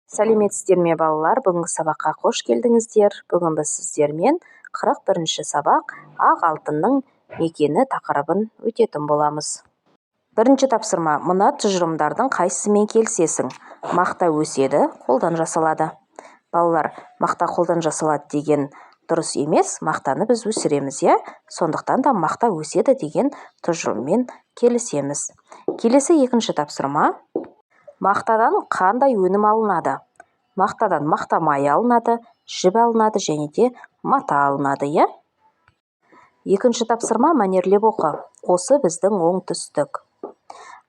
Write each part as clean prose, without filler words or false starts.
Сәлеметсіздер ме балалар? Бүгінгі сабаққа қош келдіңіздер. Бүгін біз сіздермен 41-ші сабақ ақ алтынның мекені тақырыбын өтетін боламыз. Бірінші тапсырма: мына тұжырымдардың қайсысымен келісесің? Мақта өседі, қолдан жасалады. Балалар, мақта қолдан жасалады деген дұрыс емес, мақтаны біз өсіреміз, сондықтан да мақта өседі деген тұжырыммен келісеміз. Келесі екінші тапсырма: мақтадан қандай өнім алынады? Мақтадан мақта майы алынады, жіп алынады және де мата алынады, Екінші тапсырма мәнерлеп оқы. Осы біздің оңтүстік.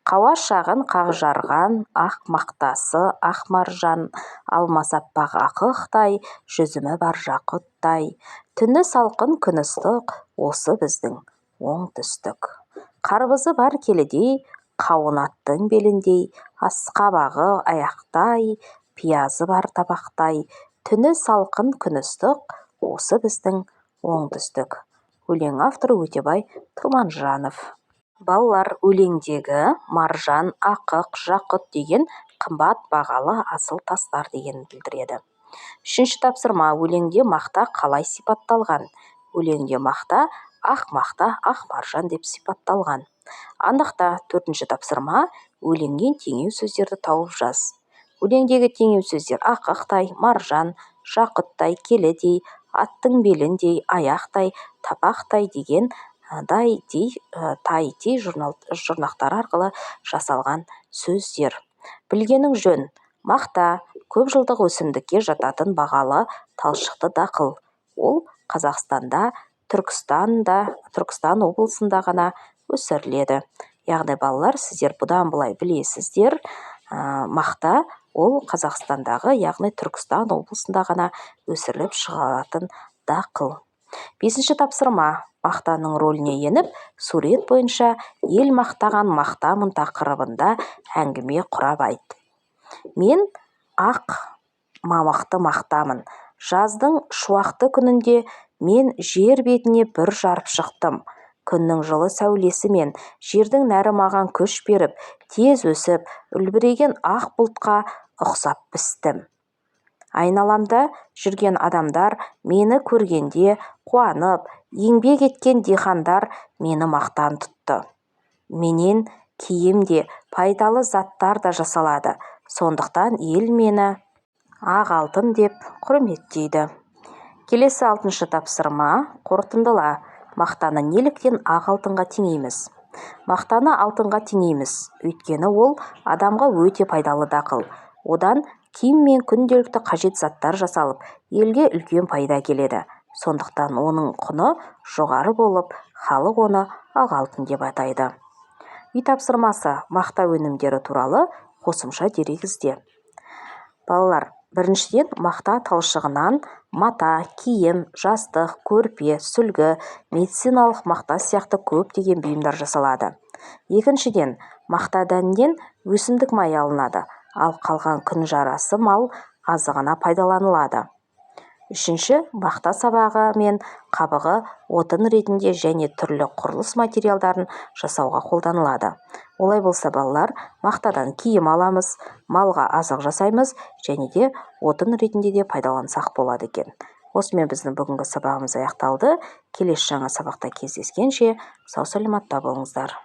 Қауа шағын қақ жарған, ақ мақтасы, ақ маржан, алмас аппақ ақықтай, жүзімі бар жақұттай. Түні салқын күн ыстық, осы біздің оңтүстік. Қарбызы бар келідей, қауын аттың беліндей, асқабағы аяқтай, пиязы бар табақтай. Түні салқын күн ыстық, осы біздің оңтүстік. Өлең авторы Өтебай Тұрманжанов. Балалар, өлеңдегі маржан, ақық, жақұт деген қымбат бағалы асыл тастар деген білдіреді. Үшінші тапсырма: өлеңде мақта қалай сипатталған? Өлеңде мақта ақ маржан деп сипатталған. Анықта. Төртінші тапсырма: өлеңнен теңеу сөздерді тауып жаз. Өлеңдегі теңеу сөздер ақықтай, маржан, жақұттай, келедей, аттың беліндей, аяқтай, тапақтай деген тай-ти жұрнақтары арқылы жасалған сөздер. Білгенің жөн: мақта көп жылдық өсімдікке жататын бағалы талшықты дақыл. Ол Қазақстанда, Түркістан облысында ғана өсіріледі. Яғни балалар, сіздер бұдан былай білесіздер, мақта ол Қазақстандағы, яғни Түркістан облысында ғана өсіріліп шығарылатын дақыл. Бесінші тапсырма: мақтаның рөліне еніп, сурет бойынша ел мақтаған мақтамын тақырыбында әңгіме құрап айт. Мен ақ мамақты мақтамын. Жаздың шуақты күнінде мен жер бетіне бір жарып шықтым. Күннің жылы сәулесімен жердің нәрі маған күш беріп, тез өсіп, үлбіреген ақ бұлтқа ұқсап пістім. Айналамда жүрген адамдар мені көргенде қуанып, еңбек еткен диқандар мені мақтан тұтты. Менен киім де, пайдалы заттар да жасалады. Сондықтан ел мені ақ алтын деп құрметтейді. Келесі 6-шы тапсырма: қорытындыла. Мақтаны неліктен ақ алтынға теңейміз? Мақтаны алтынға теңейміз, өйткені ол адамға өте пайдалы дақыл. Одан киім мен күнделікті қажет заттар жасалып, елге үлкен пайда келеді. Сондықтан оның құны жоғары болып, халық оны ақ алтын деп атайды. Үй тапсырмасы: мақта өнімдері туралы қосымша дерек ізде. Балалар, біріншіден, мақта талшығынан мата, киім, жастық, көрпе, сүлгі, медициналық мақта сияқты көптеген бұйымдар жасалады. Екіншіден, мақта дәнінен өсімдік майы алынады, ал қалған күнжарасы мал азығына пайдаланылады. Үшінші, мақта сабағы мен қабығы отын ретінде және түрлі құрылыс материалдарын жасауға қолданылады. Олай болса, балалар, мақтадан киім аламыз, малға азық жасаймыз және де отын ретінде де пайдалансақ болады екен. Осымен біздің бүгінгі сабағымыз аяқталды. Келесі жаңа сабақта кездескенше сау саламатта болыңыздар.